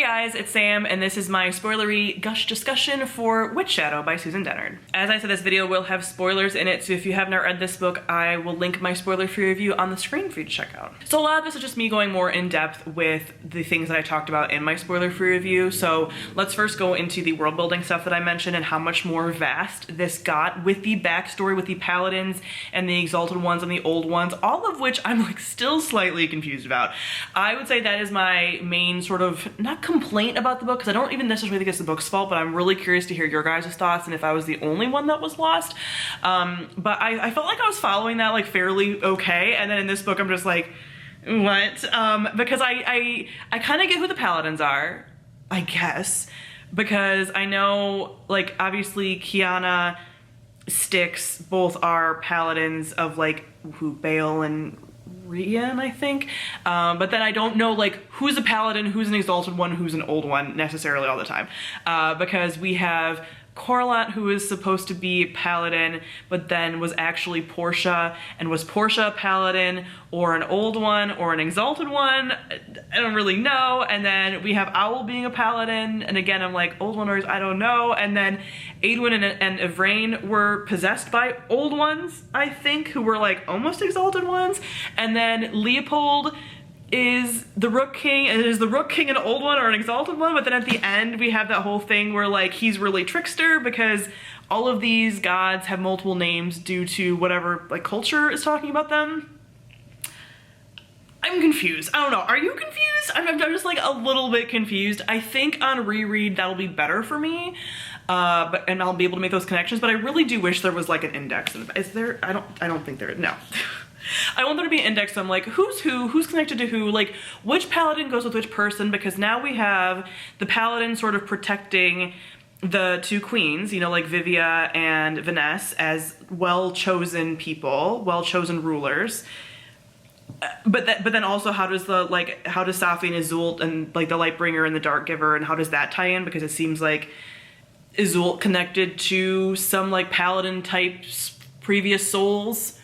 guys, it's Sam, and this is my spoilery gush discussion for Witchshadow by Susan Dennard. As I said, this video will have spoilers in it, so if you have not read this book, I will link my spoiler-free review on the screen for you to check out. So a lot of this is just me going more in depth with the things that I talked about in my spoiler-free review. So let's first go into the world building stuff that I mentioned and how much more vast this got with the backstory with the paladins and the exalted ones and the old ones, all of which I'm like still slightly confused about. I would say that is my main sort of, not complaint about the book, because I don't even necessarily think it's the book's fault, but I'm really curious to hear your guys' thoughts and if I was the only one that was lost. But I felt like I was following that like fairly okay, and then in this book I'm just like, what? Because I kind of get who the paladins are, I guess, because I know, like, obviously Kiana, Styx both are paladins of like who Bale and Rian, I think, but then I don't know like who's a paladin, who's an exalted one, who's an old one necessarily all the time, because we have Corlat, who is supposed to be paladin, but then was actually Portia, and was Portia a paladin or an old one or an exalted one? I don't really know. And then we have Owl being a paladin, and again I'm like, old one or I don't know. And then Aedwin and Evrain were possessed by old ones, I think, who were like almost exalted ones. And then Leopold is the Rook King, and is the Rook King an old one or an exalted one? But then at the end we have that whole thing where like he's really trickster, because all of these gods have multiple names due to whatever like culture is talking about them. I'm confused. I don't know. Are you confused? I'm just like a little bit confused. I think on reread that'll be better for me, and I'll be able to make those connections. But I really do wish there was like an index. Is there? I don't think there is. No. I want there to be an index. So I'm like, who's who, who's connected to who, like which paladin goes with which person, because now we have the paladin sort of protecting the two queens, you know, like Vivia and Vanessa, as well-chosen people, well-chosen rulers. But then also how does Safi and Iseult and like the Lightbringer and the Darkgiver, and how does that tie in? Because it seems like Iseult connected to some like paladin types previous souls.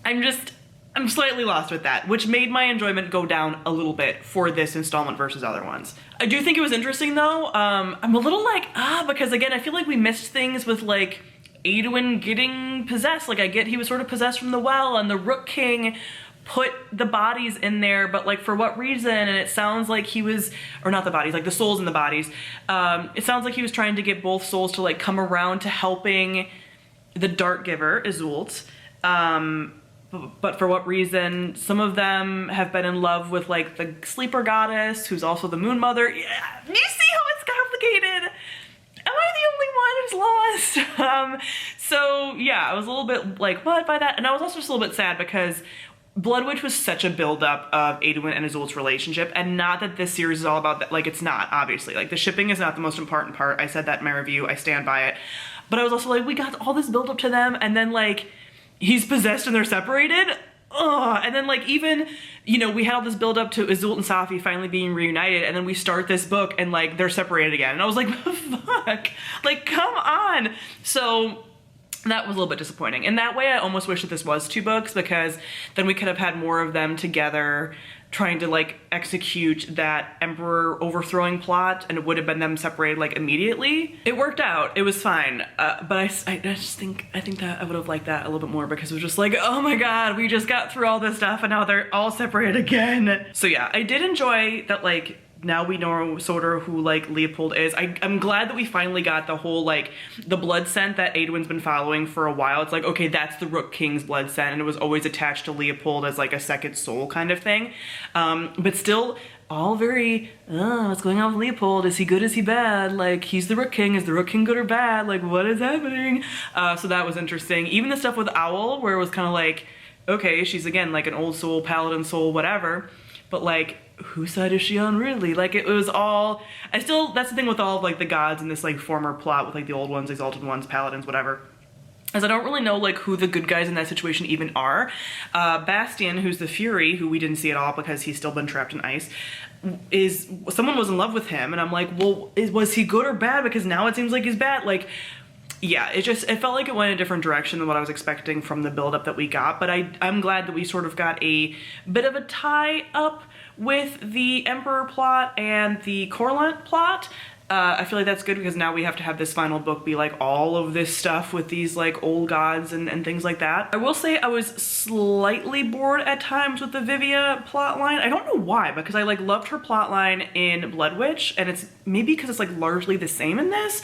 I'm slightly lost with that, which made my enjoyment go down a little bit for this installment versus other ones. I do think it was interesting though. I'm a little like, because again, I feel like we missed things with like Aedwin getting possessed. Like I get he was sort of possessed from the well, and the Rook King put the bodies in there, but like for what reason? And it sounds like he was, or not the bodies, like the souls in the bodies. It sounds like he was trying to get both souls to like come around to helping the Darkgiver, Iseult. But for what reason? Some of them have been in love with like the sleeper goddess, who's also the moon mother. Yeah, you see how it's complicated? Am I the only one who's lost? So yeah, I was a little bit like, what by that? And I was also just a little bit sad because Blood Witch was such a buildup of Aedwin and Iseult's relationship, and not that this series is all about that. Like, it's not, obviously. Like, the shipping is not the most important part. I said that in my review. I stand by it. But I was also like, we got all this buildup to them, and then like he's possessed and they're separated. Ugh. And then like even, you know, we had all this build up to Iseult and Safi finally being reunited, and then we start this book and like they're separated again. And I was like, fuck, like come on. So that was a little bit disappointing. In that way, I almost wish that this was 2 books, because then we could have had more of them together trying to like execute that emperor overthrowing plot, and it would have been them separated like immediately. It worked out, it was fine, but I think that I would have liked that a little bit more, because it was just like, oh my god, we just got through all this stuff and now they're all separated again. So yeah, I did enjoy that, like now we know sort of who like Leopold is. I'm glad that we finally got the whole like the blood scent that Aedwin's been following for a while. It's like, okay, that's the Rook King's blood scent, and it was always attached to Leopold as like a second soul kind of thing. But still all very, what's going on with Leopold? Is he good? Is he bad? Like, he's the Rook King. Is the Rook King good or bad? Like, what is happening? So that was interesting. Even the stuff with Owl, where it was kind of like, okay, she's again like an old soul, paladin soul, whatever, but like, whose side is she on really? Like, it was all, that's the thing with all of like the gods in this like former plot with like the old ones, exalted ones, paladins, whatever, is I don't really know like who the good guys in that situation even are. Bastian, who's the Fury, who we didn't see at all because he's still been trapped in ice, someone was in love with him, and I'm like, well, was he good or bad? Because now it seems like he's bad. Like, yeah, it felt like it went a different direction than what I was expecting from the buildup that we got, but I'm glad that we sort of got a bit of a tie up with the Emperor plot and the Corlant plot. I feel like that's good because now we have to have this final book be like all of this stuff with these like old gods and things like that. I will say I was slightly bored at times with the Vivia plotline. I don't know why, because I like loved her plotline in Blood Witch, and it's maybe because it's like largely the same in this.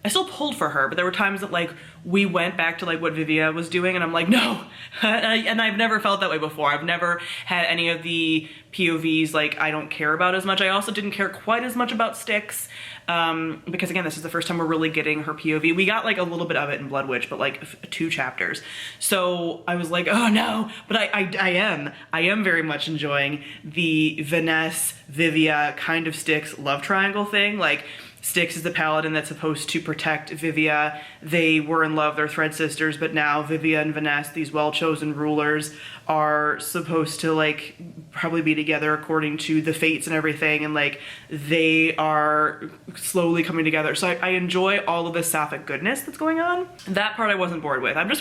I still pulled for her, but there were times that like we went back to like what Vivia was doing and I'm like, no. And I've never felt that way before. I've never had any of the POVs like I don't care about as much. I also didn't care quite as much about Styx, because again, this is the first time we're really getting her POV. We got like a little bit of it in Blood Witch, but like 2 chapters. So I was like, oh no, but I am very much enjoying the Vanessa, Vivia kind of Styx love triangle thing. Like, Styx is the paladin that's supposed to protect Vivia. They were in love, they're thread sisters, but now Vivia and Vanessa, these well-chosen rulers, are supposed to like probably be together according to the fates and everything, and like they are slowly coming together. So I enjoy all of the sapphic goodness that's going on. That part I wasn't bored with. I think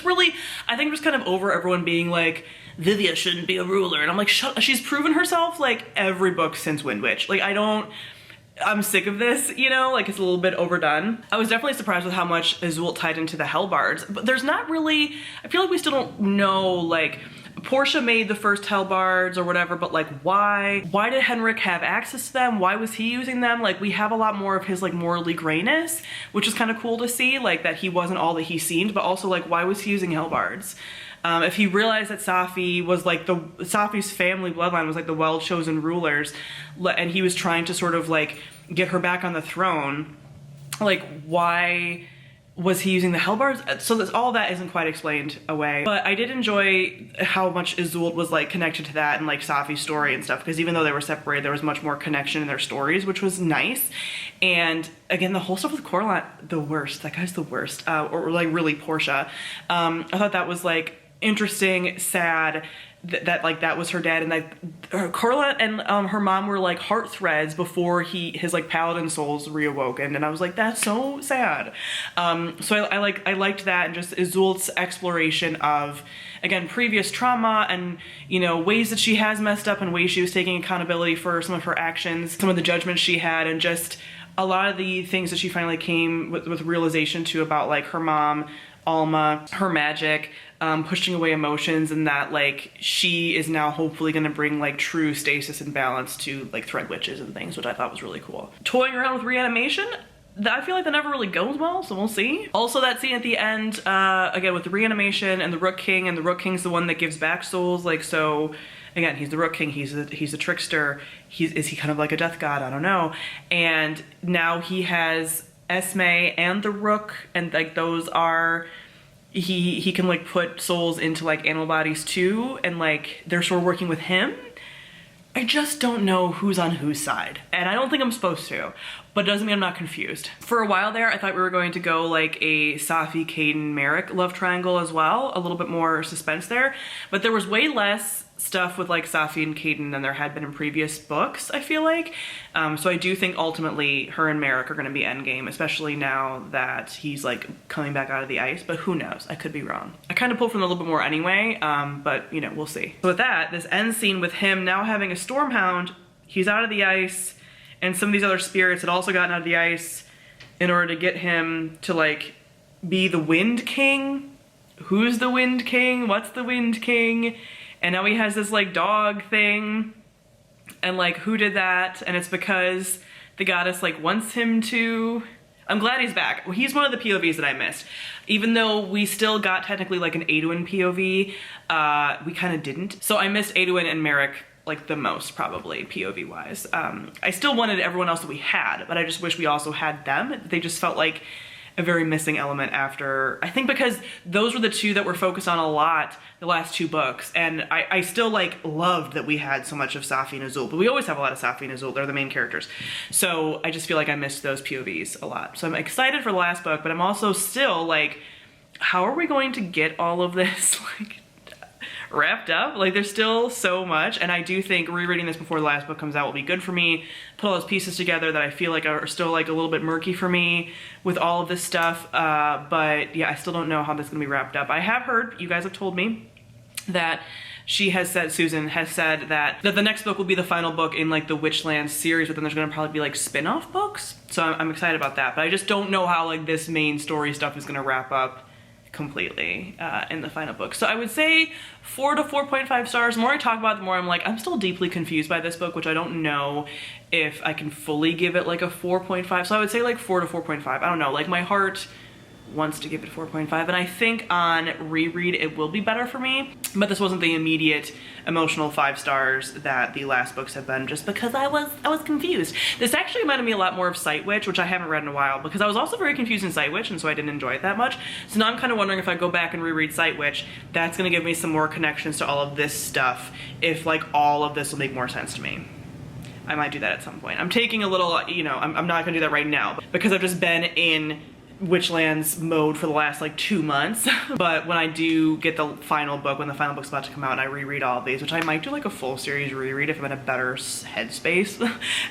I'm just kind of over everyone being like, Vivia shouldn't be a ruler. And I'm like, she's proven herself like every book since Wind Witch. Like I'm sick of this, you know, like it's a little bit overdone. I was definitely surprised with how much Azult tied into the Hellbards, but there's not really, I feel like we still don't know, like, Portia made the first Hellbards or whatever, but like why did Henrik have access to them? Why was he using them? Like, we have a lot more of his like morally grayness, which is kind of cool to see, like that he wasn't all that he seemed, but also like why was he using Hellbards? If he realized that Safi was like Safi's family bloodline was like the well-chosen rulers, and he was trying to sort of like get her back on the throne, like why was he using the Hellbards? So all that isn't quite explained away. But I did enjoy how much Azult was like connected to that and like Safi's story and stuff, because even though they were separated, there was much more connection in their stories, which was nice. And again, the whole stuff with Corlant, the worst. That guy's the worst. Or like really Portia. I thought that was like interesting, sad, that like that was her dad, and like Corlant and her mom were like heart threads before his like paladin souls reawoken, and I was like, that's so sad. So I liked that, and just Azult's exploration of, again, previous trauma and, you know, ways that she has messed up and ways she was taking accountability for some of her actions, some of the judgments she had, and just a lot of the things that she finally came with realization to about like her mom, Alma, her magic, pushing away emotions, and that like she is now hopefully going to bring like true stasis and balance to like thread witches and things, which I thought was really cool. Toying around with reanimation, I feel like that never really goes well, so we'll see. Also, that scene at the end, again with the reanimation and the Rook King, and the Rook King's the one that gives back souls, like, so again, he's the Rook King, he's a trickster, is he kind of like a death god? I don't know. And now he has Esme and the Rook, and like those are, he can like put souls into like animal bodies too, and like they're sort of working with him. I just don't know who's on whose side, and I don't think I'm supposed to, but it doesn't mean I'm not confused. For a while there, I thought we were going to go like a Safi, Caden, Merrick love triangle as well, a little bit more suspense there, but there was way less stuff with like Safi and Caden than there had been in previous books, I feel like. So I do think ultimately her and Merrick are going to be endgame, especially now that he's like coming back out of the ice, but who knows? I could be wrong. I kind of pulled from a little bit more anyway, but you know, we'll see. So with that, this end scene with him now having a Stormhound, he's out of the ice, and some of these other spirits had also gotten out of the ice in order to get him to like be the Wind King. Who's the Wind King? What's the Wind King? And now he has this like dog thing, and like who did that? And it's because the goddess like wants him to. I'm glad he's back. Well, he's one of the POVs that I missed. Even though we still got technically like an Aduin POV, we kind of didn't. So I missed Aduin and Merrick like the most, probably POV wise. I still wanted everyone else that we had, but I just wish we also had them. They just felt like a very missing element after, I think because those were the two that were focused on a lot the last 2 books, and I still like loved that we had so much of Safi and Azult, but we always have a lot of Safi and Azult, they're the main characters. So I just feel like I missed those POVs a lot. So I'm excited for the last book, but I'm also still like, how are we going to get all of this like wrapped up. Like there's still so much, and I do think rereading this before the last book comes out will be good for me. Put all those pieces together that I feel like are still like a little bit murky for me with all of this stuff. But yeah, I still don't know how this is gonna be wrapped up. I have heard, you guys have told me that she has said, Susan has said that the next book will be the final book in like the Witchlands series, but then there's gonna probably be like spin-off books. So I'm excited about that, but I just don't know how like this main story stuff is gonna wrap up completely in the final book. So I would say 4 to 4.5 stars. The more I talk about it, the more I'm like, I'm still deeply confused by this book, which I don't know if I can fully give it like a 4.5. So I would say like 4 to 4.5. I don't know, like my heart wants to give it 4.5, and I think on reread it will be better for me, but this wasn't the immediate emotional 5 stars that the last books have been, just because I was confused. This actually reminded me a lot more of Sight Witch, which I haven't read in a while, because I was also very confused in Sight Witch, and so I didn't enjoy it that much. So now I'm kind of wondering if I go back and reread Sight Witch, that's gonna give me some more connections to all of this stuff, if like all of this will make more sense to me. I might do that at some point. I'm taking a little, you know, I'm not gonna do that right now, because I've just been in Witchlands mode for the last like 2 months. But when I do get the final book, when the final book's about to come out and I reread all of these, which I might do like a full series reread if I'm in a better headspace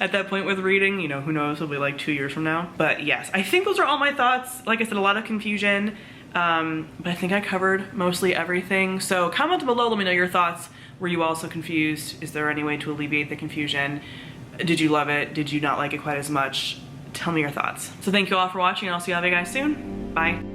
at that point with reading, you know, who knows, it'll be like 2 years from now. But yes, I think those are all my thoughts. Like I said, a lot of confusion, but I think I covered mostly everything. So comment below, let me know your thoughts. Were you also confused? Is there any way to alleviate the confusion? Did you love it? Did you not like it quite as much? Tell me your thoughts. So thank you all for watching, and I'll see you guys soon. Bye.